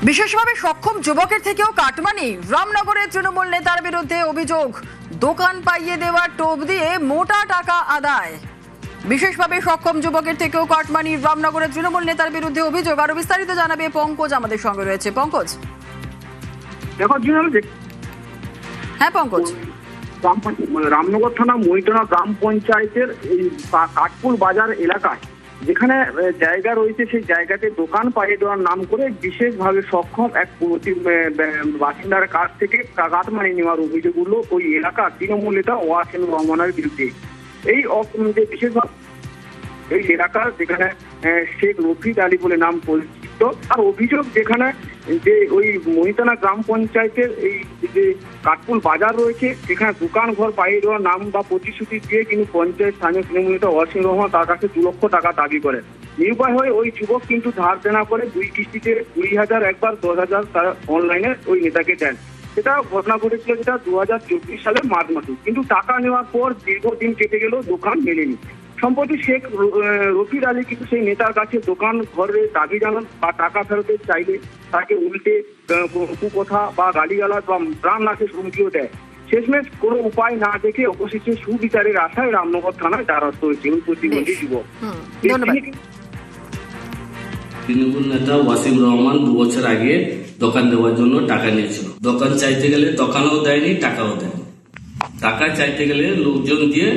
বিশেষভাবে সক্ষম যুবকের থেকেও কাটমানি। রামনগরের তৃণমূল নেতার বিরুদ্ধে অভিযোগ, দোকান পাইয়ে দেওয়ার টোপ দিয়ে মোটা টাকা আদায়। বিশেষভাবে সক্ষম যুবকের থেকেও কাটমানি, রামনগরের তৃণমূল নেতার বিরুদ্ধে অভিযোগ। আরো বিস্তারিত জানাবে পঙ্কজ, আমাদের সঙ্গে রয়েছে পঙ্কজ। হ্যাঁ পঙ্কজ, রামনগর থানা মহিটানা গ্রাম পঞ্চায়েতের এই কাঠপুর বাজার এলাকায় যেখানে জায়গা রয়েছে, সেই জায়গাতে দোকান পাইয়ে দেওয়ার নাম করে বিশেষভাবে সক্ষম এক বাসিন্দার কাছ থেকে কাটমানি নেওয়ার অভিযোগ উঠল ওই এলাকার তৃণমূল নেতা ওয়াসিম রহমানের বিরুদ্ধে। এই বিশেষভাবে এই এলাকার যেখানে শেখ রফিক আলী বলে নাম পরিচিত, আর অভিযোগ যেখানে যে ওই মহিটানা গ্রাম পঞ্চায়েতের এই যে কাঠপুর বাজার রয়েছে, সেখানে দোকান ঘর পাইয়ে দেওয়ার নাম বা প্রতিশ্রুতি দিয়ে কিন্তু পঞ্চায়েত স্থানীয় তৃণমূল নেতা ওয়াসিম রহমান তার কাছে 2 লক্ষ টাকা দাবি করেন। নিরুপায় হয়ে ওই যুবক কিন্তু ধার দেনা করে 2 কিস্তিতে 20,000 একবার 10,000 তারা অনলাইনে ওই নেতাকে দেন। সেটা ঘটনা ঘটেছিল যেটা 2024 সালের মার্চ মাসে, কিন্তু টাকা নেওয়ার পর দীর্ঘদিন কেটে গেলেও দোকান মেলেনি। সম্প্রতি শেখ রফিক আলী কিন্তু সেই নেতার কাছে দোকান ঘরে দাবি জানান বা টাকা ফেরতের চাইলে তাকে উল্টে কুকথা বা গালিগালাজ বা প্রাণ নাশের হুমকিও দেয়। শেষমেশ কোনো উপায় না দেখে অবশেষে সুবিচারের আশায় রামনগর থানায় দ্বারস্থ হয়েছে ওই প্রতিবন্ধী যুবক। তৃণমূল নেতা ওয়াসিম রহমান 2 বছর আগে দোকান দেওয়ার জন্য টাকা নিয়েছিল। দোকান চাইতে গেলে দোকানও দেয়নি, টাকাও দেয়নি। টাকা চাইতে গেলে লোকজন দিয়ে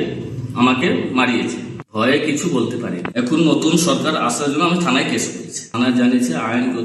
আমাকে মারিয়েছে। ভয়ে কিছু বলতে পারি। এখন নতুন সরকার আসার জন্য আমি থানায় কেস করেছি। থানায় জানিয়েছে আইন